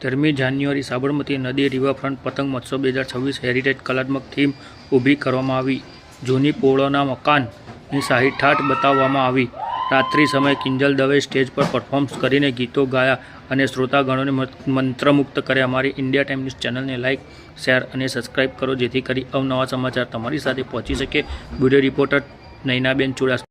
13મી જાન્યુઆરી સાબરમતી નદી રિવરફ્રન્ટ પતંગ મહોત્સવ 2026 હેરિટેજ કલાત્મક થીમ ઊભી કરવામાં આવી। જૂની પોળોના મકાનની શાહી ઠાઠ બતાવવામાં આવી। રાત્રિ સમયે કિંજલ દવે સ્ટેજ પર પરફોર્મન્સ કરીને ગીતો ગાયા અને શ્રોતાગણોને મંત્રમુગ્ધ કર્યા। અમારી ઇન્ડિયા ટાઈમ ન્યૂઝ ચેનલને લાઇક, શેર અને સબસ્ક્રાઇબ કરો જેથી કરી અવનવા સમાચાર તમારી સાથે પહોંચી શકે। Bureau reporter Nainaben Chudasama.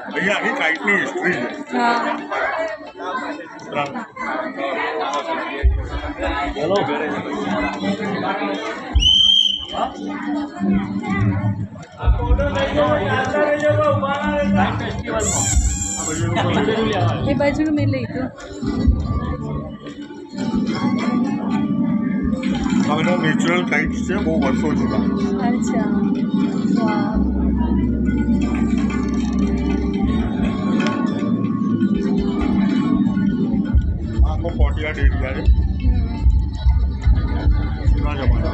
भैया अभी काइटनी हिस्ट्री है। चलो ये बाजू में ले तो नेचुरल काइट्स से वो वर्षों जुड़ा। अच्छा आपको कोर्टयार्ड एरिया है पूरा जमाना।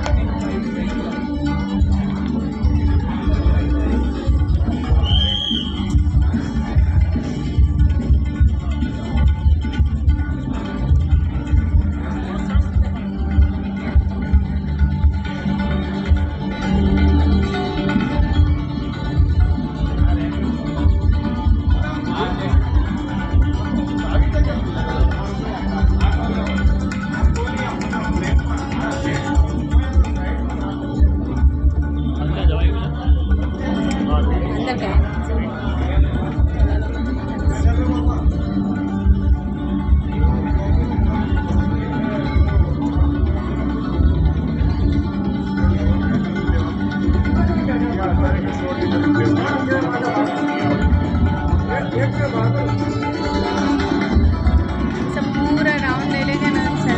पूरा राउंड ले लेंगे ना। अच्छा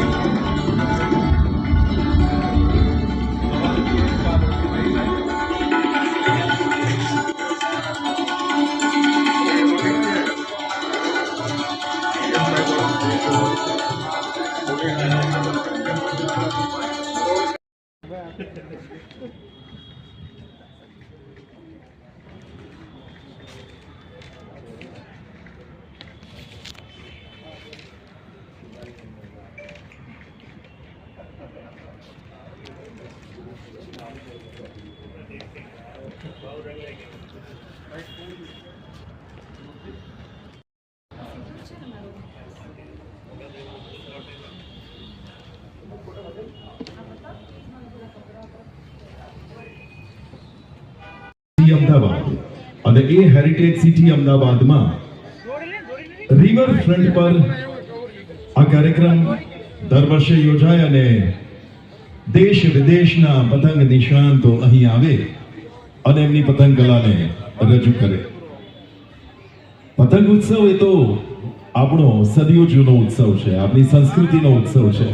અમદાવાદ અને એ હેરિટેજ સિટી અમદાવાદમાં રિવર ફ્રન્ટ પર આ કાર્યક્રમ દર વર્ષે યોજાય અને દેશ વિદેશના પતંગ નિષ્ણાંતો અહીં આવે અને એમની પતંગ કલાને રજૂ કરે. પતંગ ઉત્સવ એ તો આપણો સદીઓ જૂનો ઉત્સવ છે, આપણી સંસ્કૃતિનો ઉત્સવ છે.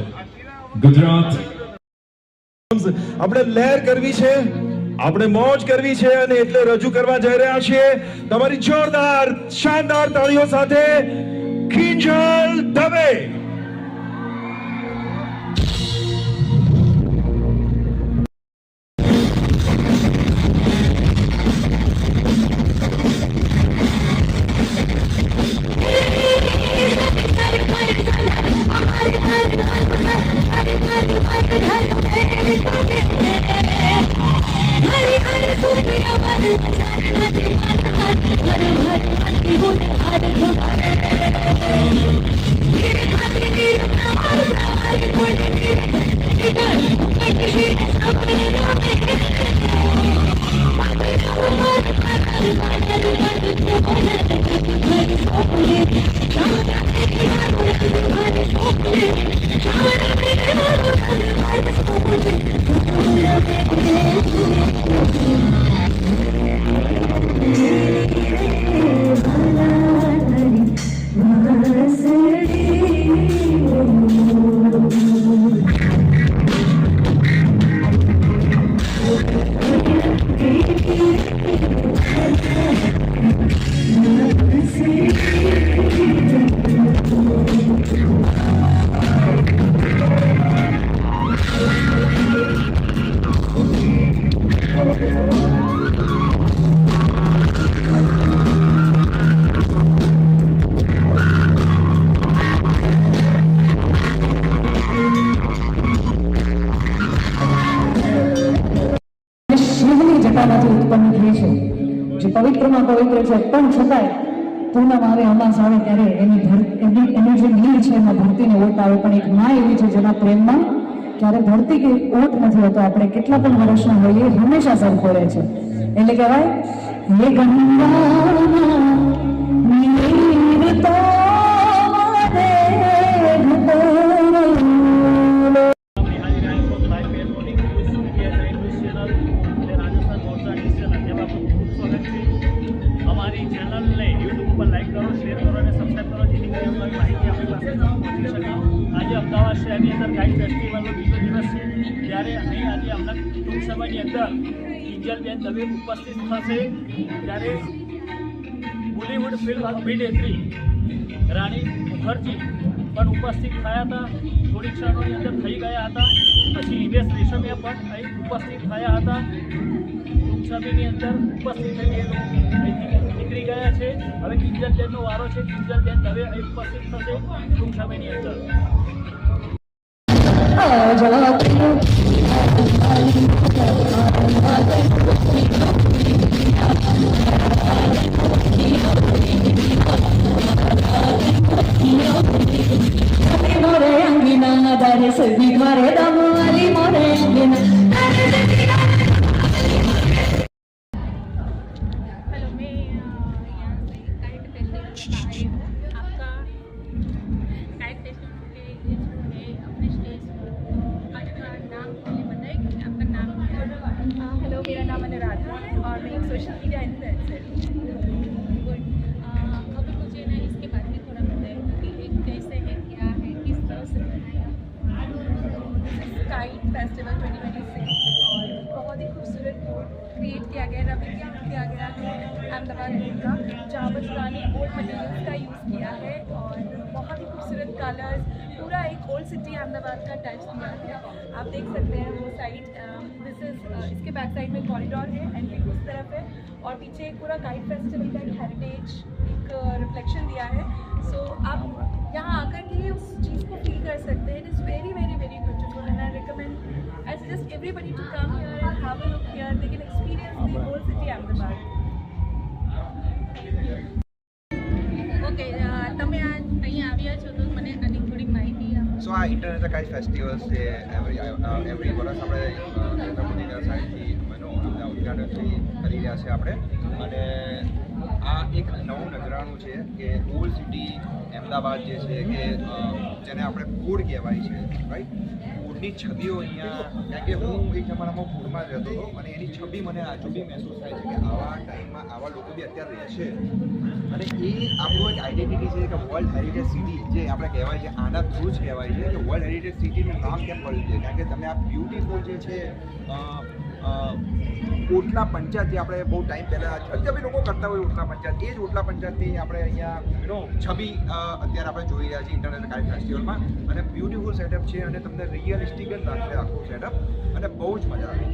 ગુજરાત આપણે લહેર કરવી છે, આપણે મોજ કરવી છે અને એટલે રજૂ કરવા જઈ રહ્યા છીએ તમારી જોરદાર શાનદાર તાળીઓ સાથે કિંજલ દવે. ઉત્પન્ન થઈ છે, જે પવિત્રમાં પવિત્ર છે, પણ છતાંય પૂનમ આવે, અમાસ આવે ત્યારે એની જે લીલ છે એમાં ધરતીને ઓટ આવે. પણ એક માં એવી છે જેના પ્રેમમાં ક્યારે ધરતી કે ઓટ નથી હોતો. આપણે કેટલા પણ વર્ષના હોઈએ હંમેશા સરખો રહે છે. એટલે કહેવાય હે ગંગા અમારી ચેનલને યુટ્યુબ પર લાઈક કરો, શેર કરો અને સબસ્ક્રાઈબ કરો, જેથી કરી અમારી માહિતી આપણી પાસે પહોંચી શકે. આજે અમદાવાદ શહેરની અંદર કાઇટ ફેસ્ટિવલનો બીજો દિવસ છે, ત્યારે અહીં આજે હમણાં ટૂંક સમયની અંદર કિંજલબેન દવે ઉપસ્થિત થશે. ત્યારે બોલિવૂડ ફિલ્મ અભિનેત્રી રાણી મુખર્જી પણ ઉપસ્થિત થયા હતા, થોડી ક્ષણોની અંદર થઈ ગયા હતા. પછી હિમેશ રેશમિયા પણ અહીં ઉપસ્થિત થયા હતા. ટૂંક સમયની અંદર ઉપસ્થિત થઈ એ લોકો નીકળી ગયા છે. હવે કિંજલબેનનો વારો છે. કિંજલબેન દવે અહીં ઉપસ્થિત થશે ટૂંક સમયની અંદર. हेलो, मैं यहाँ से काइट फेस्टिवल में आई हूँ. आपका काइट फेस्टिवल के लिए जो है अपने स्टेज पर आपका नाम पहले बताइए. आपका नाम हेलो, मेरा नाम अनुराधा है और मैं एक सोशल मीडिया इन्फ्लुएंसर हूँ. गुड. अभी मुझे ना इसके बारे में थोड़ा बताइए कि एक कैसे है, क्या है, किस तरह से बनाया. काइट फेस्टिवल 2026 और बहुत ही खूबसूरत बोर्ड क्रिएट किया गया, नवीनीकरण किया गया है अहमदाबाद का, जहाँ पर पुराने ओल्ड मटेरियल्स का यूज़ किया है और बहुत ही खूबसूरत कलर्स, पूरा एक ओल्ड सिटी अहमदाबाद का टच दिया है. आप देख सकते हैं वो साइड, दिस इज़ इसके बैक साइड में कॉरिडोर है, एंट्री उस तरफ है और पीछे एक पूरा काइट फेस्टिवल का एक हेरिटेज एक रिफ्लेक्शन दिया है. सो आप यहाँ आकर के उस चीज़ को फील कर सकते हैं. It is very very very beautiful and I recommend I suggest everybody to come here and have a look here. They can experience the whole city Ahmedabad. Okay, તમે આ અહીં આવ્યા છો તો મને આની થોડી માહિતી આપો. સો આ ઇન્ટરનેશનલ કાઇટ ફેસ્ટિવલ છે એવરી વર્ષ આપણે નરેન્દ્ર મોદીના સાઇડથી અમદાવાદ નાટકથી કરી રહ્યા છે આપણે. અને આ એક નવું નજરાણું છે કે ઓલ્ડ સિટી અમદાવાદ જે છે કે જેને આપણે ફૂડ કહેવાય છે, રાઈટ. ફૂડની છબીઓ અહીંયા, કારણ કે હું એક જમાનામાં ફૂડમાં જ રહેતો હતો અને એની છબી મને હજુ બી મહેસૂસ થાય છે કે આવા ટાઈમમાં આવા લોકો બી અત્યારે રહે છે. અને એ આપણું એક આઈડેન્ટિટી છે કે વર્લ્ડ હેરિટેજ સિટી જે આપણે કહેવાય છે, આના થ્રુ જ કહેવાય છે કે વર્લ્ડ હેરિટેજ સિટીનું નામ કેમ પડ્યું છે. કારણ કે તમે આ બ્યુટીફુલ જે છે ઓટલા પંચાયત જે આપણે બહુ ટાઈમ પહેલાં અત્યારે લોકો કરતા હોય ઓટલા પંચાયત, એ જ ઓટલા પંચાયતની આપણે અહીંયા છબી અત્યારે આપણે જોઈ રહ્યા છીએ ઇન્ટરનેશનલ કાઇટ ફેસ્ટિવલમાં. અને બ્યુટીફુલ સેટઅપ છે અને તમને રિયલિસ્ટિક જ લાગશે આખું સેટઅપ અને બહુ જ મજા આવે.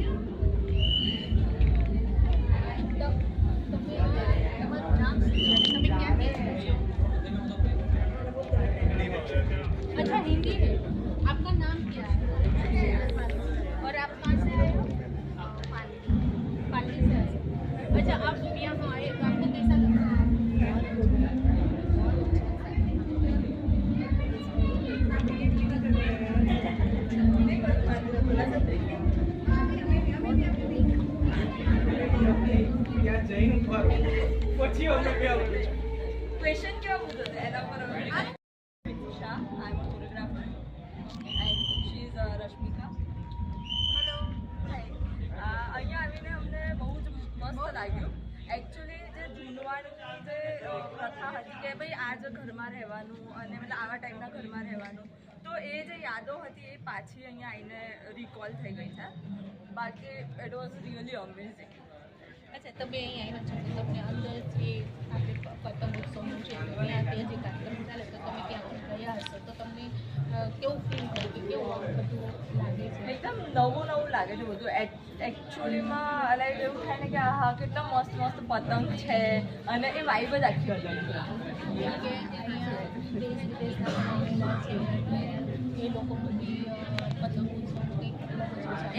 अच्छा, हिंदी है. आपका नाम क्या है और आप कहाँ से आए हो? पाली से आए. अच्छा, आप यहाँ आए तो आपको कैसा लगा? क्वेश्चन क्या पूछो थे एना पर Usha, I'm a photographer and she's Rashmika. Hello. Hi. અહીંયા આવીને અમને બહુ જ મસ્ત લાગ્યું. એકચ્યુઅલી જે જૂનવાણી જે પ્રથા હતી કે ભાઈ આ જ ઘરમાં રહેવાનું અને મતલબ આવા ટાઈપના ઘરમાં રહેવાનું, તો એ જે યાદો હતી એ પાછી અહીંયા આવીને રિકોલ થઈ ગઈ છે. બાકી ઇટ વોઝ રિયલી અમેઝિંગ. अच्छा, તમે અહીં આવ્યા છો તો તમને અંદર જે આપણે પતંગોત્સવનું છે ત્યાં તે જે કાર્યક્રમ ચાલે તો તમે ત્યાં ગયા હશો તો તમને કેવું ફીલ થયું કે કેવું બધું લાગે છે? એકદમ નવું લાગે છે બધું. એકચ્યુઅલીમાં લાઈક એવું થાય ને કે હા કેટલા મસ્ત મસ્ત પતંગ છે અને એ વાઇબ જ આખી અલગ છે. કેમ કે અહીંયા દેશ વિદેશના મહિલા છે એ લોકોનું બી પતંગોત્સવ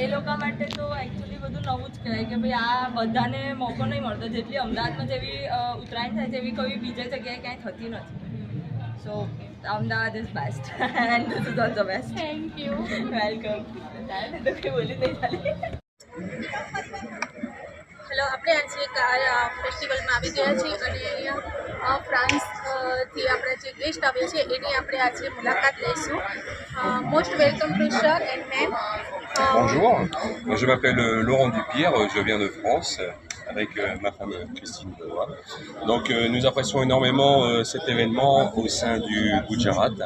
એ લોકો માટે તો એકચ્યુઅલી બધું નવું જ કહેવાય કે ભાઈ આ બધાને મોકો નહીં મળતો. જેટલી અમદાવાદમાં જેવી ઉત્તરાયણ થાય છે એવી કોઈ બીજી જગ્યાએ ક્યાંય થતી નથી. So Ahmedabad is best and this is also best. Thank you. Welcome. તો કંઈ બોલી નહીં ચાલી. હેલો, આપણે આજે ફેસ્ટિવલમાં આવી ગયા છીએ અને અહીંયા ફ્રાન્સથી આપણા જે ગેસ્ટ આવ્યા છે એની આપણે આજે મુલાકાત લઈશું. Most welcome to sir and ma'am. Bonjour, je m'appelle Laurent Dupierre, je viens de France avec ma femme Christine Benoît. Donc nous apprécions énormément cet événement au sein du Gujarat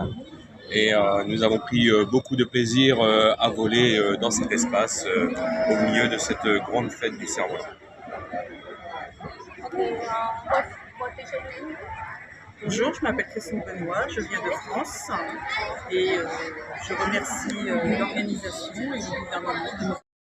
et nous avons pris beaucoup de plaisir à voler dans cet espace au milieu de cette grande fête du cerf-volant. Okay, what is your name? Bonjour, je m'appelle Christine Benoît, je viens de France et je remercie l'organisation et le gouvernement de nous